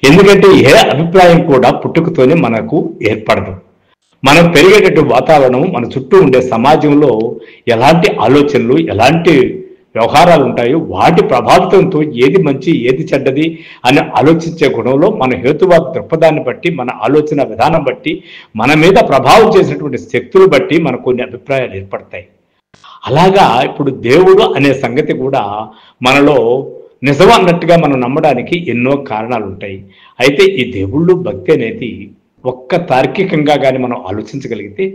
ఎందుకంటే ఏ అభిప్రాయం కూడా పుట్టుకతోనే మనకు ఏర్పడదు. మనం పెరిగేటటువంటి వాతావరణం, మన చుట్టూ ఉండే సమాజంలో ఎలాంటి ఆలోచనలు, ఎలాంటి వ్యవహారాలు ఉంటాయో వాటి ప్రభావితంతో ఏది మంచి, ఏది చెడ్డది అని ఆలోచించే గుణంలో మన హేతువాద దృక్పథాన్ని బట్టి, మన ఆలోచన విధానం బట్టి, మన మీద ప్రభావం చేసినటువంటి శక్తులు బట్టి మనకు కొన్ని అభిప్రాయాలు ఏర్పడతాయి. అలాగా ఇప్పుడు దేవుడు అనే సంగతి కూడా మనలో నిజం అన్నట్టుగా మనం నమ్మడానికి ఎన్నో కారణాలు ఉంటాయి. అయితే ఈ దేవుళ్ళు భక్తి అనేది ఒక్క తార్కికంగా కానీ మనం ఆలోచించగలిగితే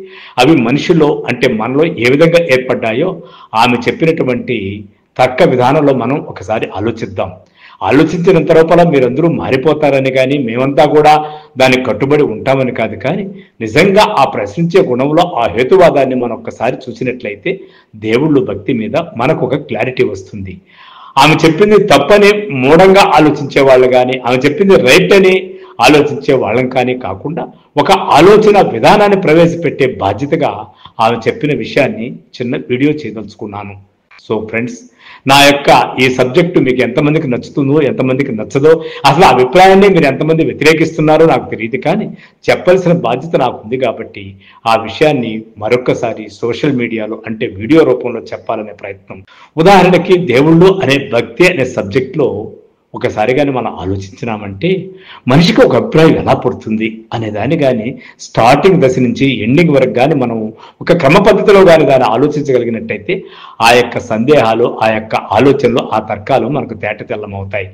అవి మనిషిలో అంటే మనలో ఏ విధంగా ఏర్పడ్డాయో ఆమె చెప్పినటువంటి తర్క విధానంలో మనం ఒకసారి ఆలోచిద్దాం. ఆలోచించినంత లోపల మీరందరూ మారిపోతారని కానీ మేమంతా కూడా దానికి కట్టుబడి ఉంటామని కాదు, కానీ నిజంగా ఆ ప్రశ్నించే గుణంలో ఆ హేతువాదాన్ని మనం ఒక్కసారి చూసినట్లయితే దేవుళ్ళు భక్తి మీద మనకు ఒక క్లారిటీ వస్తుంది. ఆమె చెప్పింది తప్పని మూఢంగా ఆలోచించే వాళ్ళు కానీ, ఆమె చెప్పింది రైట్ అని ఆలోచించే వాళ్ళం కానీ కాకుండా ఒక ఆలోచన విధానాన్ని ప్రవేశపెట్టే బాధ్యతగా ఆమె చెప్పిన విషయాన్ని చిన్న వీడియో చేయదలుచుకున్నాను. సో ఫ్రెండ్స్, నా యొక్క ఈ సబ్జెక్టు మీకు ఎంతమందికి నచ్చుతుందో, ఎంతమందికి నచ్చదో, అసలు ఆ అభిప్రాయాన్ని మీరు ఎంతమంది వ్యతిరేకిస్తున్నారో నాకు తెలియదు, కానీ చెప్పాల్సిన బాధ్యత నాకు ఉంది కాబట్టి ఆ విషయాన్ని మరొక్కసారి సోషల్ మీడియాలో అంటే వీడియో రూపంలో చెప్పాలనే ప్రయత్నం. ఉదాహరణకి దేవుళ్ళు అనే భక్తి అనే సబ్జెక్ట్లో ఒకసారి కానీ మనం ఆలోచించినామంటే మనిషికి ఒక అభిప్రాయం ఎలా పుడుతుంది అనే దాన్ని కానీ స్టార్టింగ్ దశ నుంచి ఎండింగ్ వరకు కానీ మనం ఒక క్రమ పద్ధతిలో కానీ దాన్ని ఆలోచించగలిగినట్టయితే ఆ యొక్క సందేహాలు, ఆ యొక్క ఆలోచనలు, ఆ తర్కాలు మనకు తేటతెల్లమవుతాయి.